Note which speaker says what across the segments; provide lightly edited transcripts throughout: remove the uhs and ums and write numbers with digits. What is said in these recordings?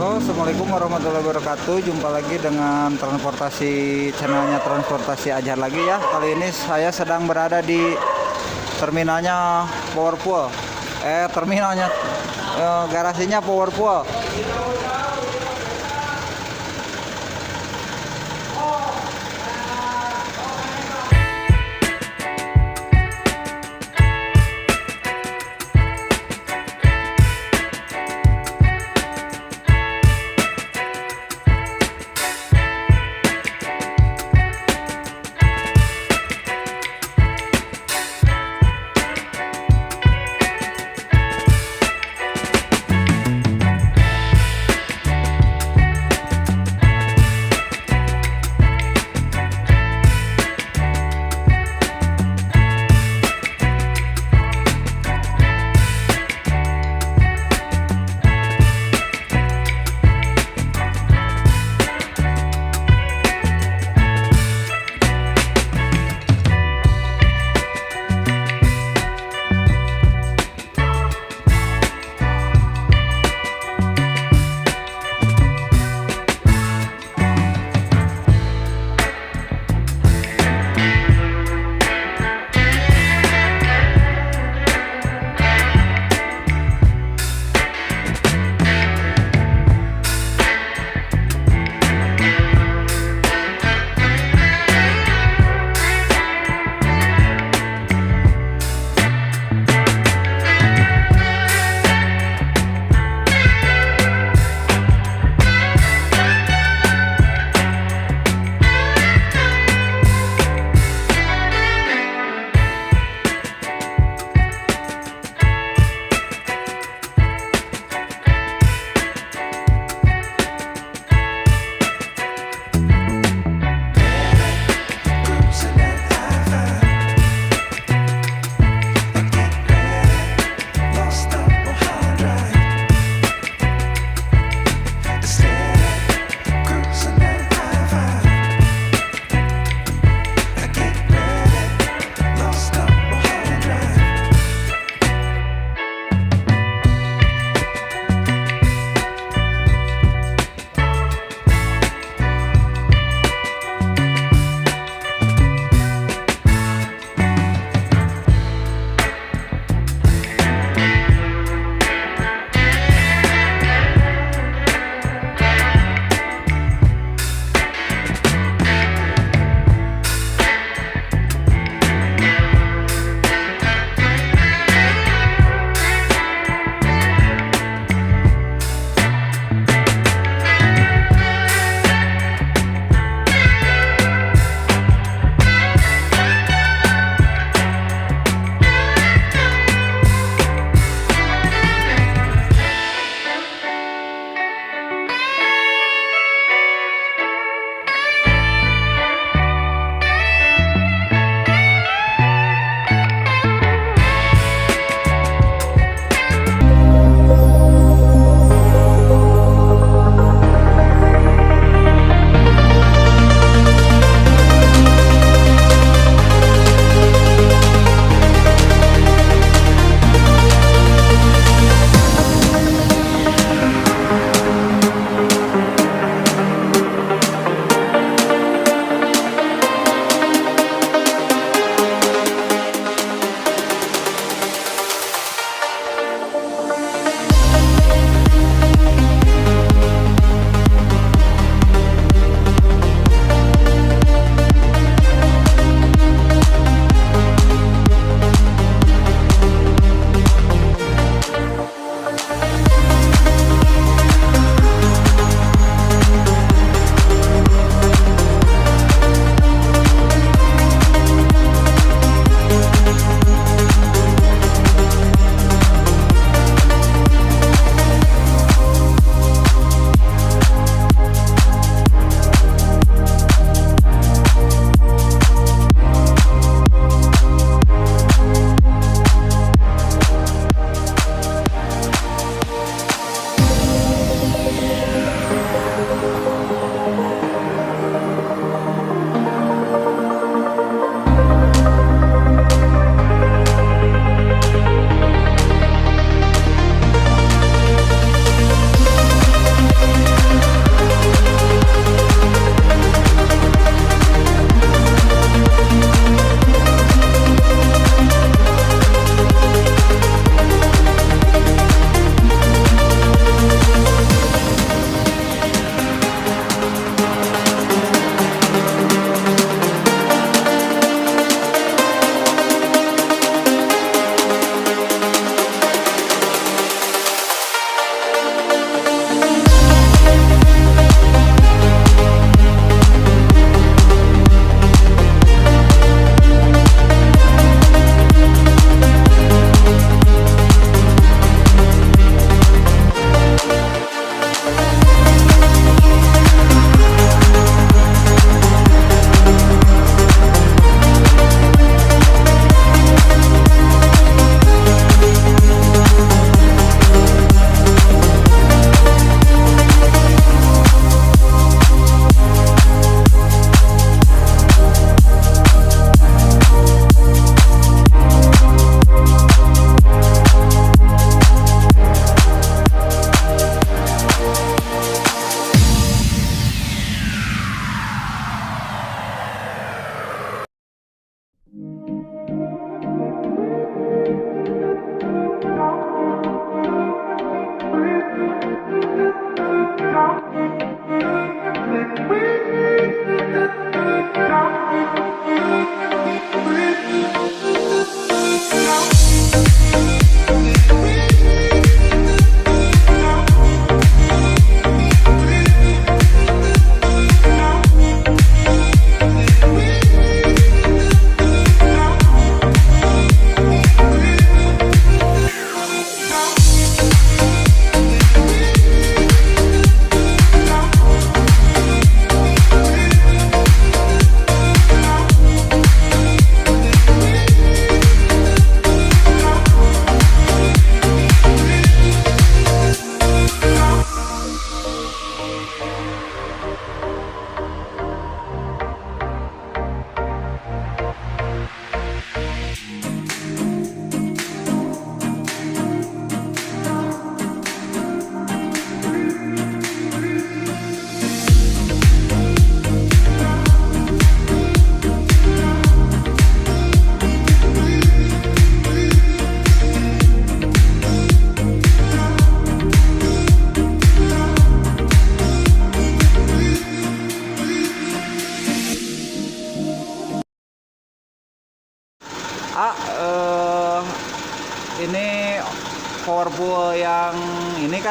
Speaker 1: Halo, assalamualaikum warahmatullahi wabarakatuh. Jumpa lagi dengan transportasi channelnya transportasi ajar lagi ya. Kali ini saya sedang berada di terminalnya PowerFull. Terminalnya garasinya PowerFull.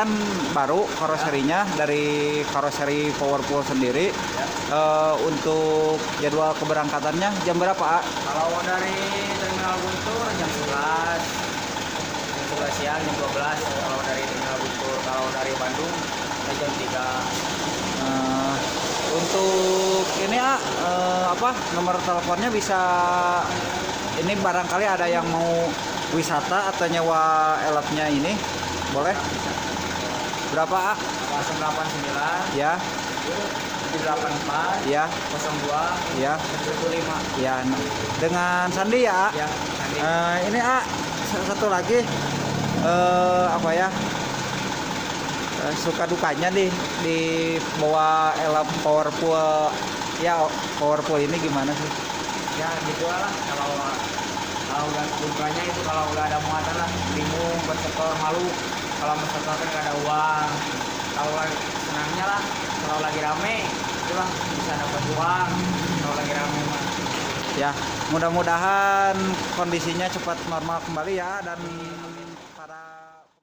Speaker 1: kan baru karoserinya dari karoseri PowerFull sendiri. Untuk jadwal keberangkatannya jam berapa, A?
Speaker 2: Kalau dari terminal Guntur jam 11 siang, jam 12 kalau dari terminal Guntur. Kalau dari Bandung jam 3.
Speaker 1: Untuk ini nomor teleponnya bisa, ini barangkali ada yang mau wisata atau nyewa elapnya ini boleh? Berapa, A?
Speaker 2: 089
Speaker 1: Ya,
Speaker 2: 784
Speaker 1: ya,
Speaker 2: 02
Speaker 1: ya,
Speaker 2: 15.
Speaker 1: ya. Dengan Sandi ya, A?
Speaker 2: Ya, nanti.
Speaker 1: Ini, A, satu lagi suka dukanya di bawa elap PowerFull ya, PowerFull ini gimana sih?
Speaker 2: Ya gitu lah, kalau udah dukanya itu kalau udah ada muatan lah, bingung bersetor malu. Kalau bersetor kan nggak ada uang. Kalau lagi senangnya lah, kalau lagi rame itulah bisa dapat uang. Kalau lagi rame mah.
Speaker 1: Ya, mudah-mudahan kondisinya cepat normal kembali ya, dan para